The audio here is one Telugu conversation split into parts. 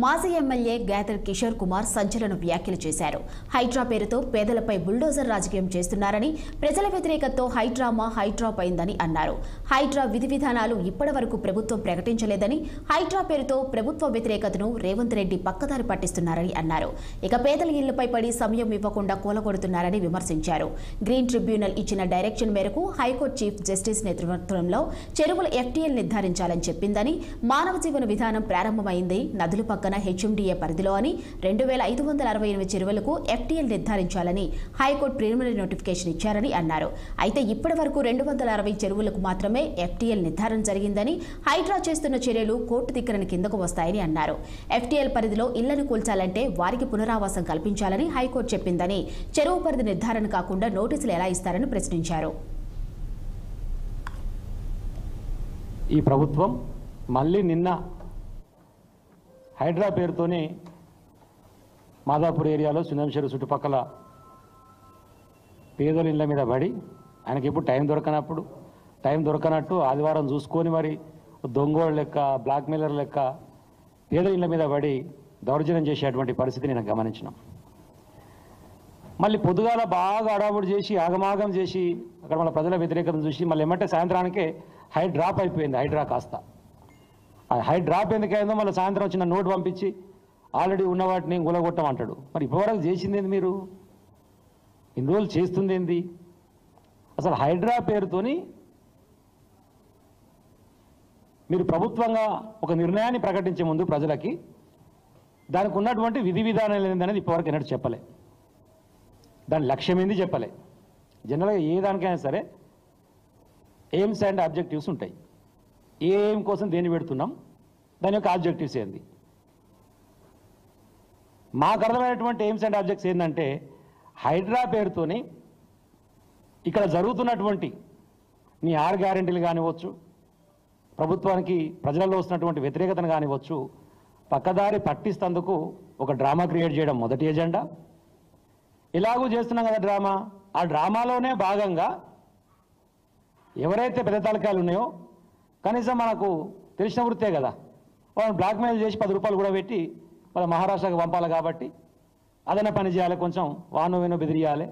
మాజీ ఎమ్మెల్యే గ్యాదర్ కిషోర్ కుమార్ సంచలన వ్యాఖ్యలు చేశారు. హైడ్రా పేరుతో పేదలపై బుల్డోజర్ రాజకీయం చేస్తున్నారని, ప్రజల వ్యతిరేకతతో హైడ్రాప్ అయిందని అన్నారు. హైడ్రా విధి విధానాలు ఇప్పటివరకు ప్రభుత్వం ప్రకటించలేదని, హైడ్రా పేరుతో ప్రభుత్వ వ్యతిరేకతను రేవంత్ రెడ్డి పక్కదారి పట్టిస్తున్నారని అన్నారు. ఇక పేదల ఇళ్లపై పడి సమయం ఇవ్వకుండా కూలగొడుతున్నారని విమర్శించారు. గ్రీన్ ట్రిబ్యునల్ ఇచ్చిన డైరెక్షన్ మేరకు హైకోర్టు చీఫ్ జస్టిస్ నేతృత్వంలో చెరువుల ఎఫ్టీఎల్ నిర్ధారించాలని చెప్పిందని, మానవ జీవన విధానం ప్రారంభమైంది నదుల పక్కన హెచ్ఎండిఏ పరిధిలో అని, 2568 చెరువులకు ఎఫ్టీఎల్ నిర్ధారించాలని హైకోర్టు ప్రిలిమినరీ నోటిఫికేషన్ ఇచ్చారని అన్నారు. అయితే ఇప్పటి వరకు 260 చెరువులకు మాత్రమే ఎఫ్టీఎల్ నిర్ధారణ జరిగిందని, హైడ్రా చేస్తున్న చర్యలు కోర్టు దిక్కరని కిందకు వస్తాయని అన్నారు. ఎఫ్టీఎల్ పరిధిలో ఇళ్లను కూల్చాలంటే వారికి పునరావాసం కల్పించాలని హైకోర్టు చెప్పిందని, చెరువు పరిధి నిర్ధారణ కాకుండా నోటీసులు ఎలా ఇస్తారని ప్రశ్నించారు. ఈ ప్రభుత్వం మళ్ళీ నిన్న హైడ్రా పేరుతోనే మాదాపూర్ ఏరియాలో సుందరంశెరు చుట్టుపక్కల పేదల ఇళ్ల మీద పడి, ఆయనకి ఎప్పుడు టైం దొరకనట్టు ఆదివారం చూసుకొని మరి దొంగోళ్ళ లెక్క, బ్లాక్మెయిలర్ లెక్క పేదల ఇళ్ల మీద పడి దౌర్జన్యం చేసేటువంటి పరిస్థితి నేను గమనించినాం. మళ్ళీ పొద్దుగాల బాగా అడావుడు చేసి ఆగమాగం చేసి అక్కడ మన ప్రజల వ్యతిరేకతను చూసి మళ్ళీ ఏమంటే సాయంత్రానికే హైడ్రాప్ అయిపోయింది. హైడ్రా కాస్త హైడ్రాప్ ఎందుకైందో మళ్ళీ సాయంత్రం వచ్చిన నోటు పంపించి ఆల్రెడీ ఉన్న వాటిని గులగొట్టమంటాడు. మరి ఇప్పటివరకు చేసింది ఏంది? మీరు ఇన్ని రోజులు చేస్తుంది ఏంది? అసలు హైడ్రా పేరుతోని మీరు ప్రభుత్వంగా ఒక నిర్ణయాన్ని ప్రకటించే ముందు ప్రజలకి దానికి ఉన్నటువంటి విధి విధానాలు ఏందనేది ఇప్పటివరకు ఎన్నడూ చెప్పలే. దాని లక్ష్యం ఏంది చెప్పలే. జనరల్గా ఏ దానికైనా సరే ఎయిమ్స్ అండ్ ఆబ్జెక్టివ్స్ ఉంటాయి. ఏ ఎయిమ్ కోసం దేన్ని పెడుతున్నాం, దాని యొక్క ఆబ్జెక్టివ్స్ ఏంది. మాకు అర్థమైనటువంటి ఎయిమ్స్ అండ్ ఆబ్జెక్ట్స్ ఏంటంటే, హైడ్రా పేరుతోని ఇక్కడ జరుగుతున్నటువంటి నీ 6 గ్యారెంటీలు కానివ్వచ్చు, ప్రభుత్వానికి ప్రజలలో వస్తున్నటువంటి వ్యతిరేకతను కానివ్వచ్చు, పక్కదారి పట్టిస్తందుకు ఒక డ్రామా క్రియేట్ చేయడం మొదటి ఎజెండా. ఎలాగూ చేస్తున్నాం కదా డ్రామా, ఆ డ్రామాలోనే భాగంగా ఎవరైతే పెద్ద తలకాయలు ఉన్నాయో, కనీసం మనకు తెలిసిన వృత్తే కదా, వాళ్ళని బ్లాక్మెయిల్ చేసి 10 రూపాయలు కూడా పెట్టి వాళ్ళ మహారాష్ట్రకు పంపాలి. కాబట్టి అదైనా పని చేయాలి, కొంచెం వానో వేనో బెదిరియాలి,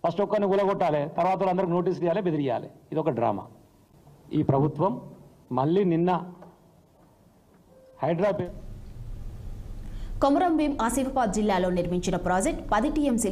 ఫస్ట్ ఒక్కరిని గులగొట్టాలి, తర్వాత వాళ్ళందరికీ నోటీసులు ఇవ్వాలి, బెదిరియాలి. ఇది ఒక డ్రామా. ఈ ప్రభుత్వం మళ్ళీ నిన్న హైడ్రా కొమరంభీం ఆసిఫాబాద్ జిల్లాలో నిర్మించిన ప్రాజెక్ట్ 10 టీఎంసీ